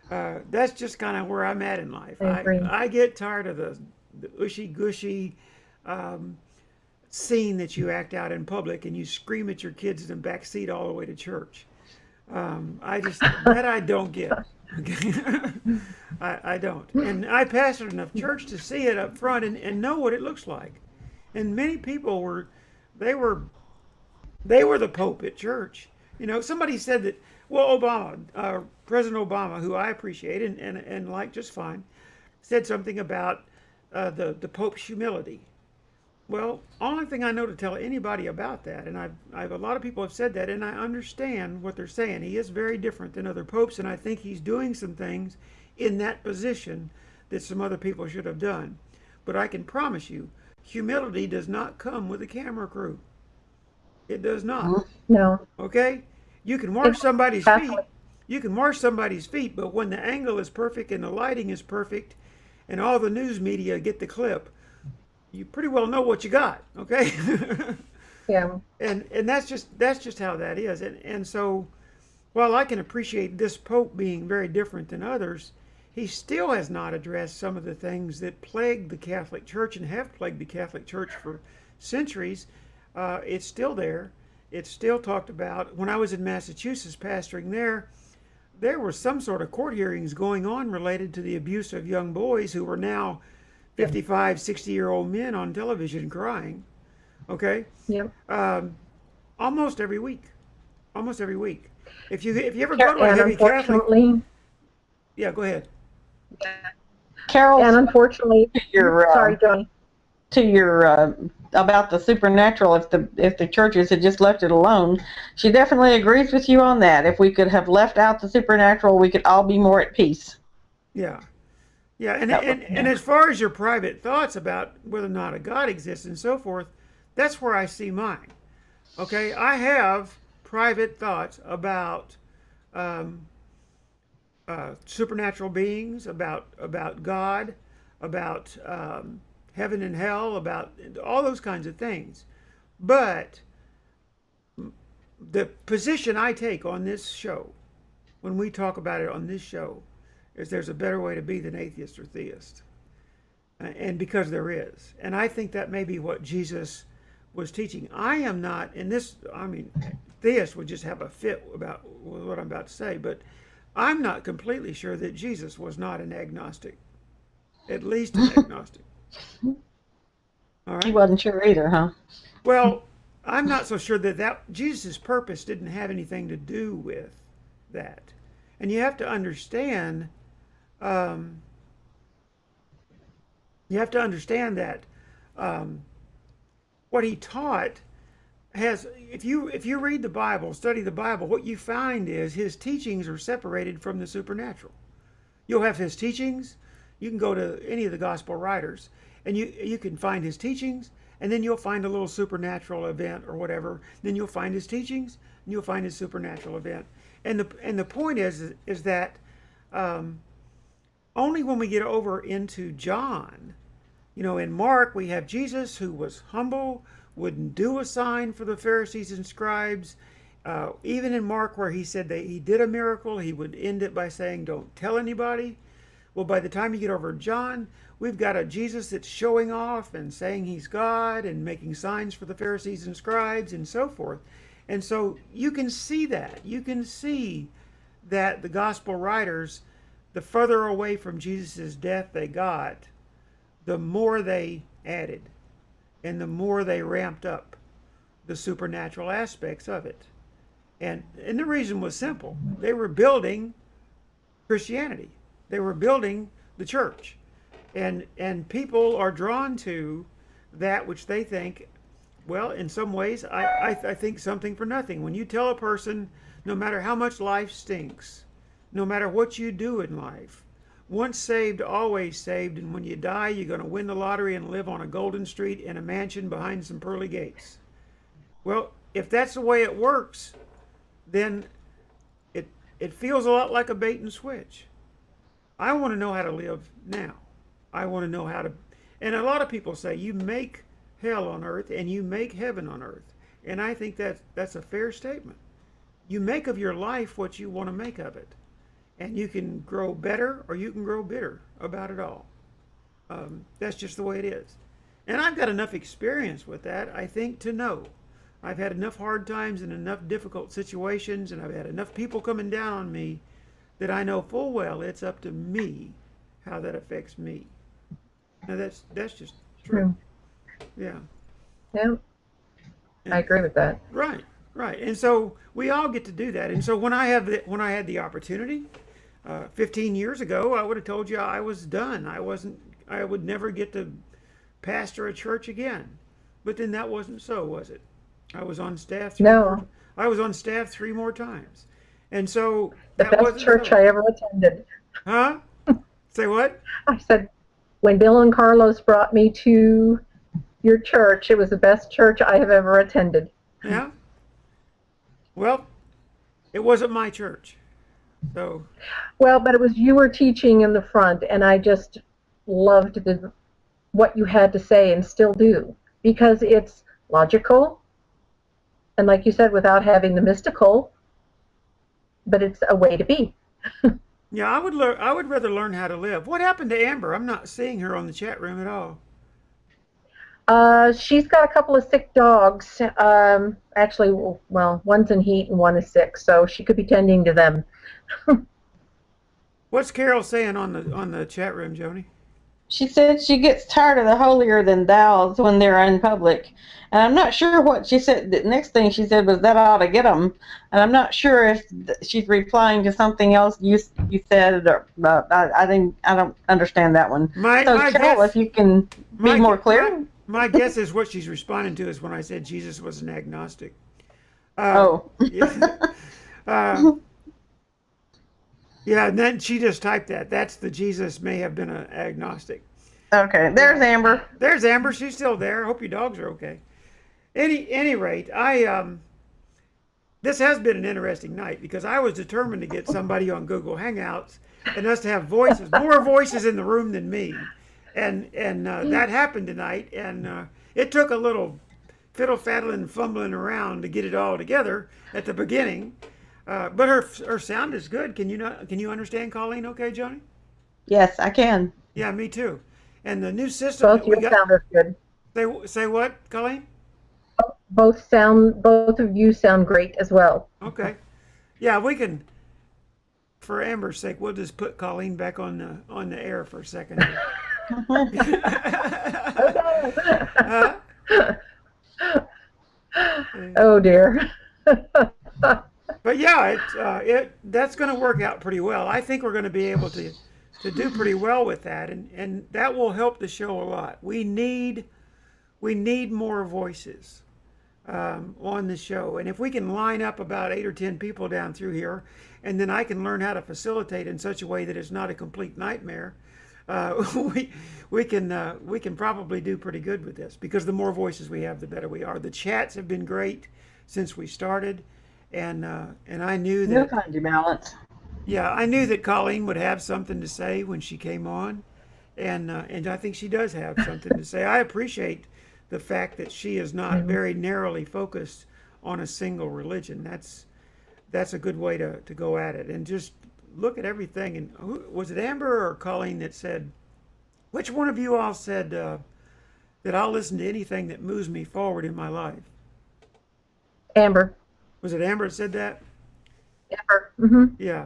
That's just kind of where I'm at in life. I agree. I get tired of the ushy-gushy scene that you act out in public and you scream at your kids in the back seat all the way to church. I don't get. Okay? I don't. And I pastored enough church to see it up front and know what it looks like. And many people were the Pope at church. Somebody said that, well, President Obama, who I appreciate and like just fine, said something about the Pope's humility. Well, only thing I know to tell anybody about that, and I've a lot of people have said that, and I understand what they're saying. He is very different than other popes, and I think he's doing some things in that position that some other people should have done. But I can promise you, humility does not come with a camera crew. It does not. No. Okay? You can wash somebody's feet. You can wash somebody's feet, but when the angle is perfect and the lighting is perfect, and all the news media get the clip, you pretty well know what you got, okay? Yeah. And that's just how that is. And so while I can appreciate this Pope being very different than others, he still has not addressed some of the things that plague the Catholic Church and have plagued the Catholic Church for centuries. It's still there. It's still talked about. When I was in Massachusetts pastoring there were some sort of court hearings going on related to the abuse of young boys who were now 55, 60-year-old men on television crying. Okay? Yep. Almost every week. If you ever go to a heavy Catholic, unfortunately, yeah, go ahead. Carol, and unfortunately, your sorry, Johnny. to your about the supernatural, if the churches had just left it alone, she definitely agrees with you on that. If we could have left out the supernatural, we could all be more at peace. Yeah. Yeah, and as far as your private thoughts about whether or not a God exists and so forth, that's where I see mine. Okay, I have private thoughts about supernatural beings, about God, about heaven and hell, about all those kinds of things. But the position I take on this show, when we talk about it on this show, is there's a better way to be than atheist or theist. And because there is. And I think that may be what Jesus was teaching. I am not, theists would just have a fit about what I'm about to say, but I'm not completely sure that Jesus was not an agnostic. At least an agnostic. All right? He wasn't sure either, huh? Well, I'm not so sure that Jesus' purpose didn't have anything to do with that. And you have to understand that what he taught has, if you read the Bible, study the Bible, what you find is his teachings are separated from the supernatural. You'll have his teachings. You can go to any of the gospel writers, and you can find his teachings, and then you'll find a little supernatural event or whatever. Then you'll find his teachings, and you'll find his supernatural event. And the point is that only when we get over into John, in Mark we have Jesus who was humble, wouldn't do a sign for the Pharisees and scribes. Even in Mark where he said that he did a miracle, he would end it by saying, "Don't tell anybody." Well, by the time you get over to John, we've got a Jesus that's showing off and saying he's God and making signs for the Pharisees and scribes and so forth. And so you can see that. You can see that the gospel writers, the further away from Jesus' death they got, the more they added and the more they ramped up the supernatural aspects of it. And the reason was simple. They were building Christianity. They were building the church. And people are drawn to that which they think, well, in some ways, I think something for nothing. When you tell a person, no matter how much life stinks, no matter what you do in life, once saved, always saved, and when you die, you're going to win the lottery and live on a golden street in a mansion behind some pearly gates. Well, if that's the way it works, then it feels a lot like a bait and switch. I want to know how to live now. I want to know how to, and a lot of people say you make hell on earth and you make heaven on earth. And I think that's a fair statement. You make of your life what you want to make of it. And you can grow better or you can grow bitter about it all. That's just the way it is. And I've got enough experience with that, I think, to know. I've had enough hard times and enough difficult situations, and I've had enough people coming down on me that I know full well it's up to me how that affects me. Now that's just true. Yeah. Yeah. I agree with that. Right. And so we all get to do that. And so when I had the opportunity, 15 years ago, I would have told you I was done. I would never get to pastor a church again. But then that wasn't so, was it? I was on staff. I was on staff 3 more times, and so the best church I ever attended. Huh? Say what? I said, when Bill and Carlos brought me to your church, it was the best church I have ever attended. Yeah. Well, it wasn't my church, so. Well, but it was, you were teaching in the front, and I just loved what you had to say, and still do, because it's logical. And like you said, without having the mystical, but it's a way to be. Yeah, I would rather learn how to live. What happened to Amber? I'm not seeing her on the chat room at all. She's got a couple of sick dogs. Actually, well, one's in heat and one is sick, so she could be tending to them. What's Carol saying on the chat room, Joni? She said she gets tired of the holier than thous when they're in public. And I'm not sure what she said. The next thing she said was that I ought to get them. And I'm not sure if she's replying to something else you said. Or, I don't understand that one. Carol, if you can be more clear. My guess is what she's responding to is when I said Jesus was an agnostic. Yeah. Yeah, and then she just typed that. That's the Jesus may have been an agnostic. Okay, there's Amber. There's Amber. She's still there. Hope your dogs are okay. Any rate, this has been an interesting night because I was determined to get somebody on Google Hangouts and us to have voices, more voices in the room than me, and that happened tonight. And it took a little fiddle faddling and fumbling around to get it all together at the beginning. But her sound is good. Can you understand Colleen okay, Joni? Yes, I can. Yeah, me too. And the new system Both your sound is good. Say what, Colleen? Both of you sound great as well. Okay. Yeah, we can, for Amber's sake, we'll just put Colleen back on the air for a second. Oh dear. But yeah, that's going to work out pretty well. I think we're going to be able to do pretty well with that, and that will help the show a lot. We need more voices on the show, and if we can line up about 8 or 10 people down through here, and then I can learn how to facilitate in such a way that it's not a complete nightmare, we can probably do pretty good with this, because the more voices we have, the better we are. The chats have been great since we started. And I knew that. You'll find your balance. Yeah, I knew that Colleen would have something to say when she came on, and I think she does have something to say. I appreciate the fact that she is not very narrowly focused on a single religion. That's a good way to go at it, and just look at everything. And was it Amber or Colleen that said? Which one of you all said that I'll listen to anything that moves me forward in my life? Amber. Was it Amber that said that? ever. Hmm. Yeah.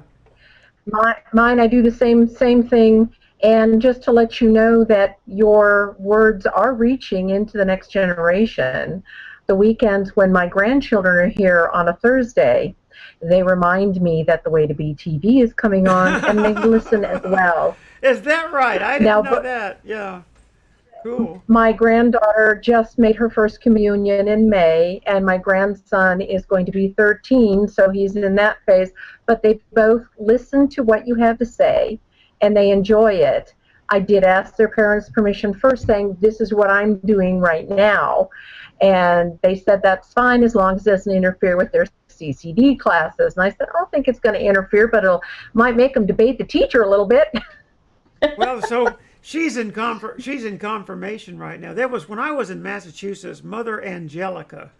Mine, I do the same thing. And just to let you know that your words are reaching into the next generation. The weekends when my grandchildren are here on a Thursday, they remind me that the WAY2B TV is coming on, and they listen as well. Is that right? I didn't Now, know that. Yeah. Cool. my granddaughter just made her first communion in May, and my grandson is going to be 13, so he's in that phase. But they both listen to what you have to say, and they enjoy it. I did ask their parents' permission first, saying, this is what I'm doing right now. And they said that's fine as long as it doesn't interfere with their CCD classes. And I said, I don't think it's going to interfere, but it might make them debate the teacher a little bit. Well, so she's in confirmation right now. That was when I was in Massachusetts. Mother Angelica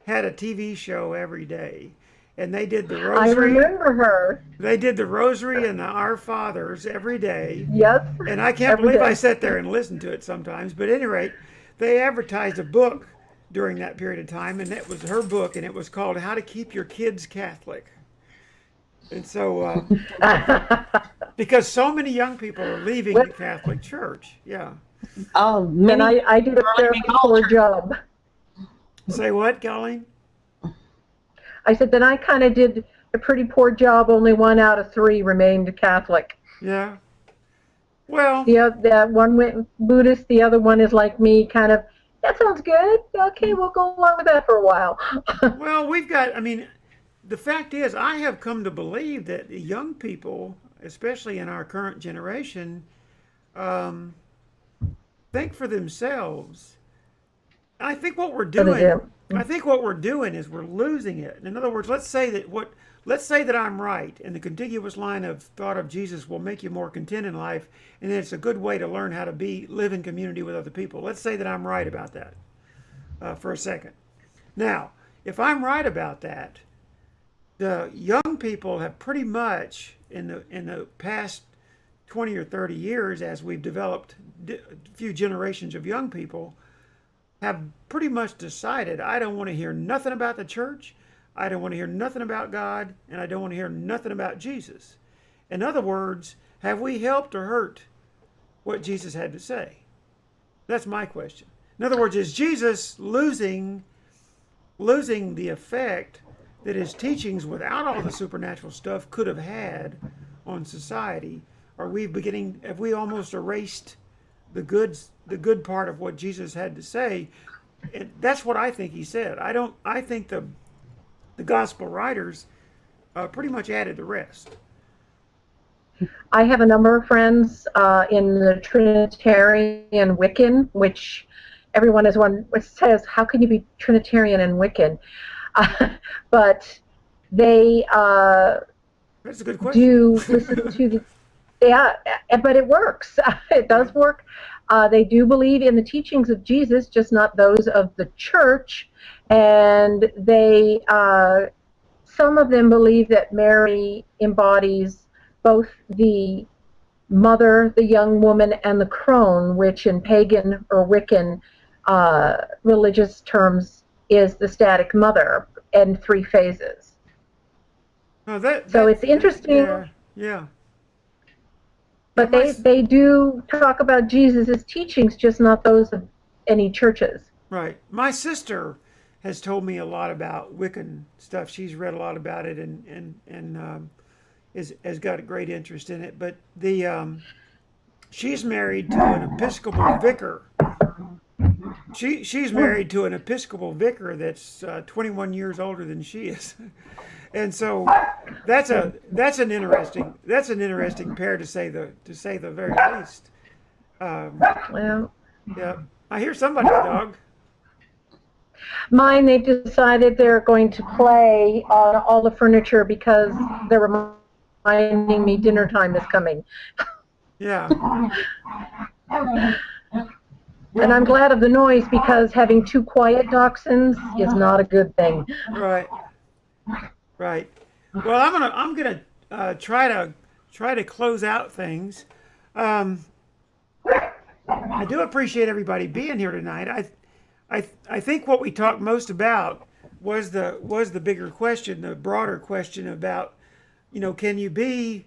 had a TV show every day, and they did the I rosary. remember her. They did the rosary and the Our Fathers every day. Yes. And I can't Every believe day. I sat there and listened to it sometimes. But at any rate, they advertised a book during that period of time, and that was her book, and it was called How to Keep Your Kids Catholic. And so, because so many young people are leaving the Catholic Church. Yeah. And I did a very poor job. Say what, Colleen? I said that I kind of did a pretty poor job. Only 1 out of 3 remained Catholic. Yeah. Well, That one went Buddhist. The other one is like me, kind of, that sounds good. Okay, we'll go along with that for a while. well, we've got, I mean, the fact is, I have come to believe that the young people, especially in our current generation, think for themselves. I think what we're doing, is we're losing it. In other words, let's say that I'm right, and the contiguous line of thought of Jesus will make you more content in life, and it's a good way to learn how to live in community with other people. Let's say that I'm right about that for a second. Now, if I'm right about that, the young people have pretty much in the past 20 or 30 years, as we've developed a few generations of young people, have pretty much decided, I don't want to hear nothing about the church, I don't want to hear nothing about God, and I don't want to hear nothing about Jesus. In other words, have we helped or hurt what Jesus had to say? That's my question. In other words, is Jesus losing the effect that his teachings without all the supernatural stuff could have had on society? Have we almost erased the good part of what Jesus had to say? And that's what I think he said. I think the gospel writers pretty much added the rest. I have a number of friends in the Trinitarian Wiccan, which everyone says, how can you be Trinitarian and Wiccan? But they That's a good question. do listen to the, yeah, but it works. It does work. They do believe in the teachings of Jesus, just not those of the church. And they, some of them believe that Mary embodies both the mother, the young woman, and the crone, which in pagan or Wiccan religious terms is the static mother in 3 phases. Oh, So it's interesting. Yeah. But they do talk about Jesus' teachings, just not those of any churches. Right. My sister has told me a lot about Wiccan stuff. She's read a lot about it and has got a great interest in it. But she's married to an Episcopal vicar. She's married to an Episcopal vicar that's 21 years older than she is. And so that's an interesting pair to say the very least. Well, Yeah, I hear somebody's dog. mine, they've decided they're going to play on all the furniture because they're reminding me dinner time is coming. Yeah, And I'm glad of the noise because having 2 quiet dachshunds is not a good thing. right. Well, I'm gonna try to close out things. I do appreciate everybody being here tonight. I think what we talked most about was the bigger question, the broader question about can you be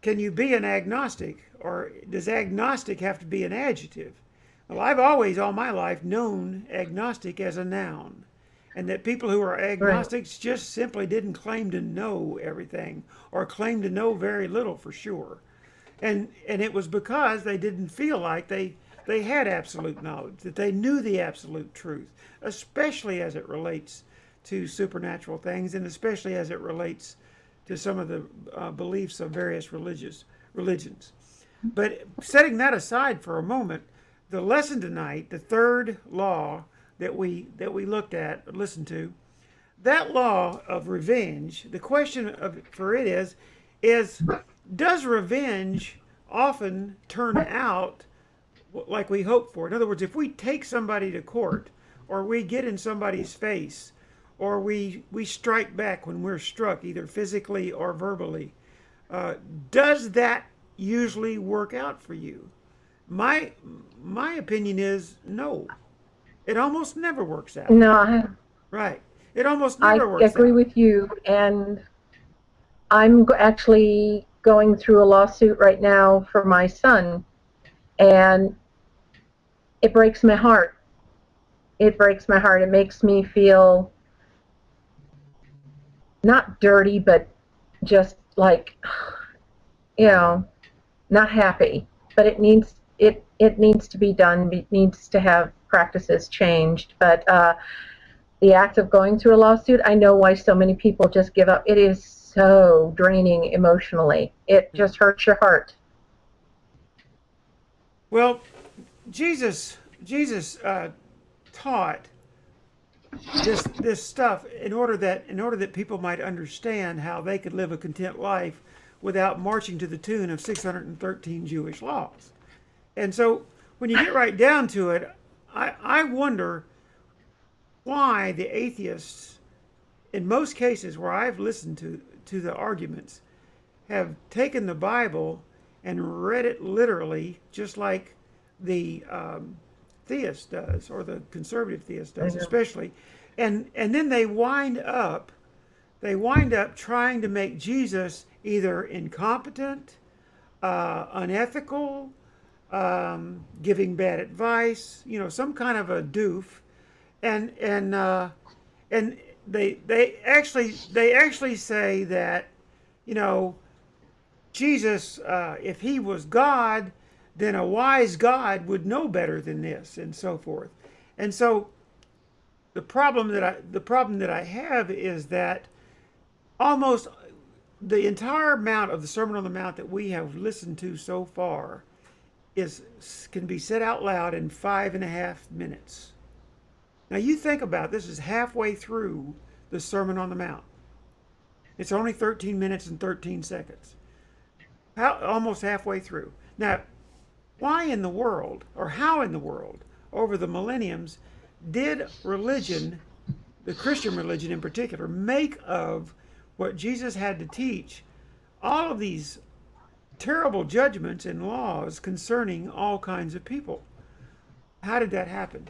an agnostic, or does agnostic have to be an adjective? Well, I've always, all my life, known agnostic as a noun, and that people who are agnostics just simply didn't claim to know everything, or claim to know very little for sure. And it was because they didn't feel like they had absolute knowledge, that they knew the absolute truth, especially as it relates to supernatural things, and especially as it relates to some of the beliefs of various religions. But setting that aside for a moment, the lesson tonight, the third law that we looked at, listened to, that law of revenge, the question for it is does revenge often turn out like we hope for? In other words, if we take somebody to court, or we get in somebody's face, or we strike back when we're struck, either physically or verbally, does that usually work out for you? My opinion is no. It almost never works out. No, Right. It almost never works I out. agree with you, and I'm actually going through a lawsuit right now for my son, and it breaks my heart. It breaks my heart. It makes me feel not dirty, but just like, not happy. But it needs to be done. It needs to have practices changed. But the act of going through a lawsuit, I know why so many people just give up. It is so draining emotionally. It just hurts your heart. Well, Jesus taught this stuff in order that people might understand how they could live a content life without marching to the tune of 613 Jewish laws. And so when you get right down to it, I wonder why the atheists, in most cases where I've listened to the arguments, have taken the Bible and read it literally, just like the theist does, or the conservative theist does, especially, and then they wind up trying to make Jesus either incompetent, unethical, giving bad advice, some kind of a doof, and they actually say that, Jesus, if he was God, then a wise God would know better than this, and so forth. And so the problem that I have is that almost the entire amount of the Sermon on the Mount that we have listened to so far can be said out loud in 5.5 minutes. Now you think about this, is halfway through the Sermon on the Mount. It's only 13 minutes and 13 seconds. Almost halfway through. Now, why in the world, or how in the world, over the millenniums, did religion, the Christian religion in particular, make of what Jesus had to teach all of these terrible judgments and laws concerning all kinds of people? How did that happen?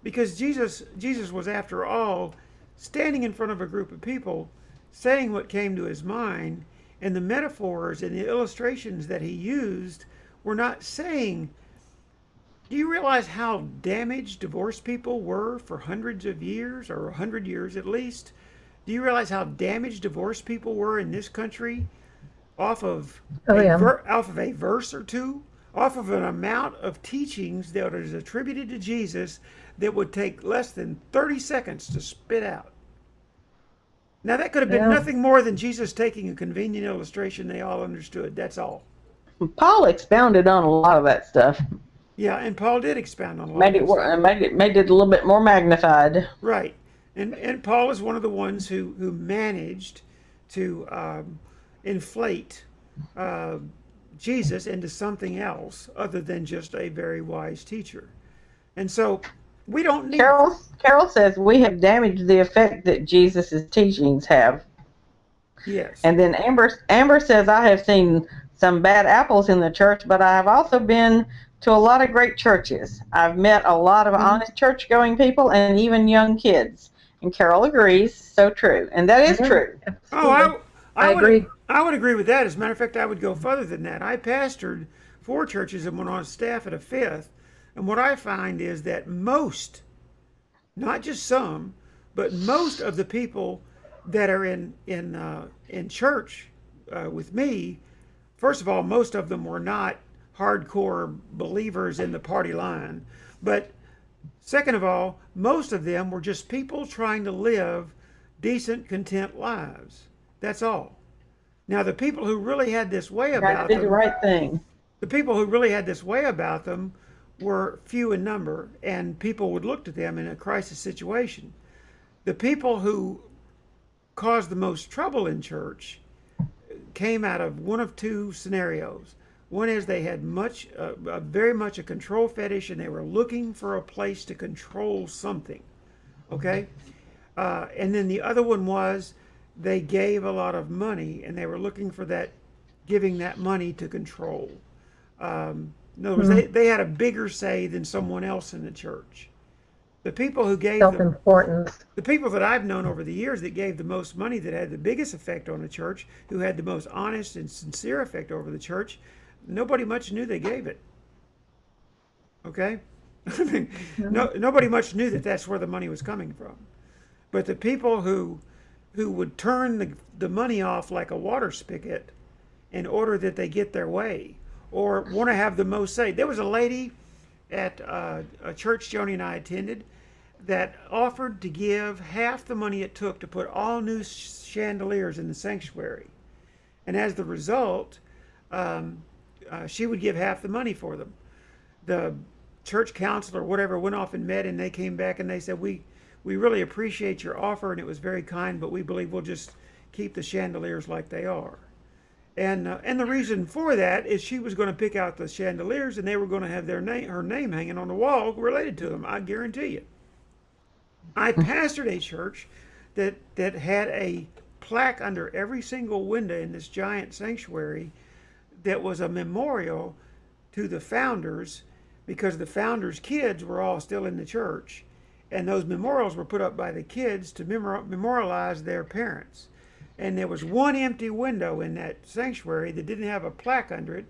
Because Jesus was, after all, standing in front of a group of people, saying what came to his mind, and the metaphors and the illustrations that he used were not saying. Do you realize how damaged divorced people were for hundreds of years, or 100 years at least? Do you realize how damaged divorced people were in this country off of a verse or two, off of an amount of teachings that is attributed to Jesus that would take less than 30 seconds to spit out? Now that could have been nothing more than Jesus taking a convenient illustration they all understood. That's all. Paul expounded on a lot of that stuff. Yeah, and Paul did expound on a lot Made of it made it a little bit more magnified. Right. And Paul is one of the ones who managed to inflate Jesus into something else other than just a very wise teacher. And so we don't need... Carol says we have damaged the effect that Jesus' teachings have. Yes. And then Amber says, I have seen some bad apples in the church, but I have also been to a lot of great churches. I've met a lot of honest church-going people and even young kids. And Carol agrees, so true. And that is true. Oh, I agree. I would agree with that. As a matter of fact, I would go further than that. I pastored 4 churches and went on staff at a 5th. And what I find is that most, not just some, but most of the people that are in church with me, first of all, most of them were not hardcore believers in the party line. But second of all, most of them were just people trying to live decent, content lives. That's all. Now, the people who really had this way about do the them, right thing. the people who really had this way about them were few in number, and people would look to them in a crisis situation. The people who caused the most trouble in church came out of one of 2 scenarios. One is they had very much a control fetish, and they were looking for a place to control something. Okay? And then the other one was they gave a lot of money, and they were looking for giving that money to control. In other words, they had a bigger say than someone else in the church. The people who gave Self-importance. the people that I've known over the years that gave the most money, that had the biggest effect on the church, who had the most honest and sincere effect over the church, nobody much knew they gave it. Okay? I mean, nobody much knew that that's where the money was coming from. But the people who would turn the money off like a water spigot in order that they get their way, or want to have the most say. There was a lady at a church Joni and I attended that offered to give half the money it took to put all new chandeliers in the sanctuary. And as the result, she would give half the money for them. The church council or whatever went off and met, and they came back and they said, we really appreciate your offer, and it was very kind, but we believe we'll just keep the chandeliers like they are. And the reason for that is she was going to pick out the chandeliers, and they were going to have her name hanging on the wall related to them, I guarantee you. I pastored a church that had a plaque under every single window in this giant sanctuary that was a memorial to the founders, because the founders' kids were all still in the church, and those memorials were put up by the kids to memorialize their parents. And there was one empty window in that sanctuary that didn't have a plaque under it,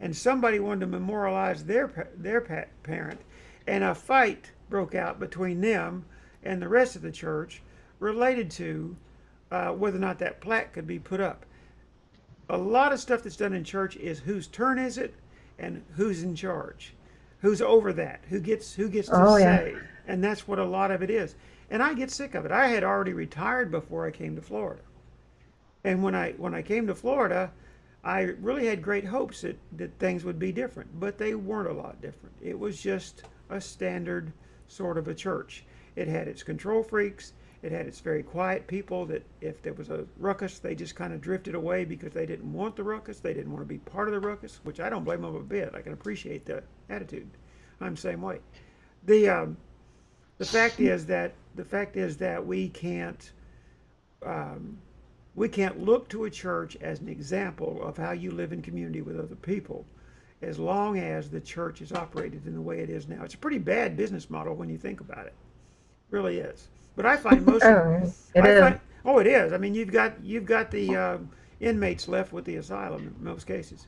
and somebody wanted to memorialize their parent, and a fight broke out between them and the rest of the church related to whether or not that plaque could be put up. A lot of stuff that's done in church is whose turn is it, and who's in charge, who's over that, who gets to say, and that's what a lot of it is. And I get sick of it. I had already retired before I came to Florida. And when I came to Florida, I really had great hopes that things would be different, but they weren't a lot different. It was just a standard sort of a church. It had its control freaks. It had its very quiet people that if there was a ruckus, they just kind of drifted away because they didn't want the ruckus. They didn't want to be part of the ruckus, which I don't blame them a bit. I can appreciate the attitude. I'm the same way. The fact is that we can't look to a church as an example of how you live in community with other people as long as the church is operated in the way it is now. It's a pretty bad business model when you think about it. It really is. But I find most it is. I mean, you've got the inmates left with the asylum in most cases.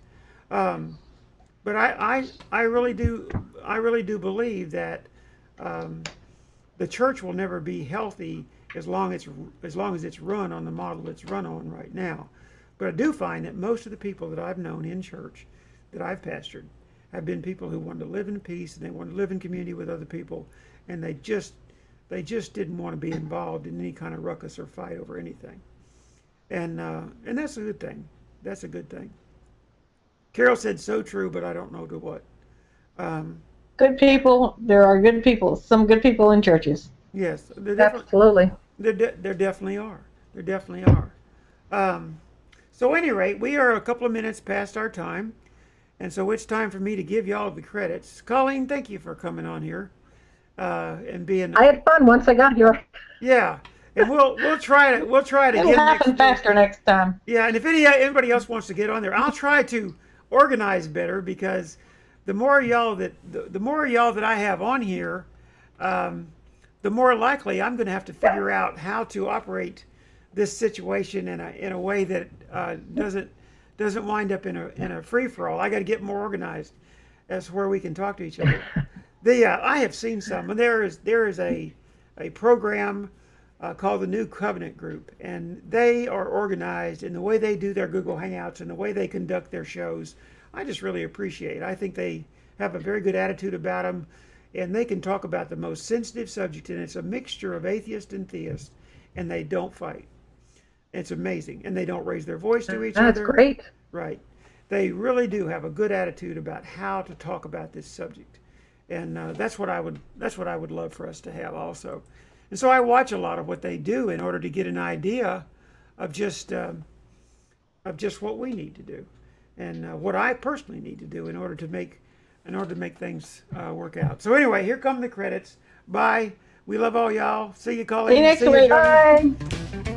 But I really do believe that the church will never be healthy as long as it's run on the model it's run on right now. But I do find that most of the people that I've known in church that I've pastored have been people who wanted to live in peace, and they wanted to live in community with other people, and they just didn't want to be involved in any kind of ruckus or fight over anything. And that's a good thing. That's a good thing. Carol said so true, but I don't know to what. Good people. There are good people. Some good people in churches. Yes, Absolutely. There definitely are. There definitely are. So at any rate, we are a couple of minutes past our time, and so it's time for me to give y'all the credits. Colleen, thank you for coming on here and being. I had fun once I got here. Yeah, and we'll try it again. It'll happen faster next time. Yeah, and if anybody else wants to get on there, I'll try to organize better, because the more y'all that I have on here, the more likely I'm going to have to figure out how to operate this situation in a way that doesn't wind up in a free for all. I got to get more organized as to where we can talk to each other. I have seen some, and there is a program called the New Covenant Group, and they are organized in the way they do their Google Hangouts and the way they conduct their shows. I just really appreciate. I think they have a very good attitude about them, and they can talk about the most sensitive subject, and it's a mixture of atheist and theist, and they don't fight. It's amazing, and they don't raise their voice to each other. That's great. Right. They really do have a good attitude about how to talk about this subject, and that's what I would love for us to have also. And so I watch a lot of what they do in order to get an idea of just what we need to do, and what I personally need to do in order to make things work out. So anyway, here come the credits. Bye. We love all y'all. See you, Colleen. See you next See you, week. Jody. Bye.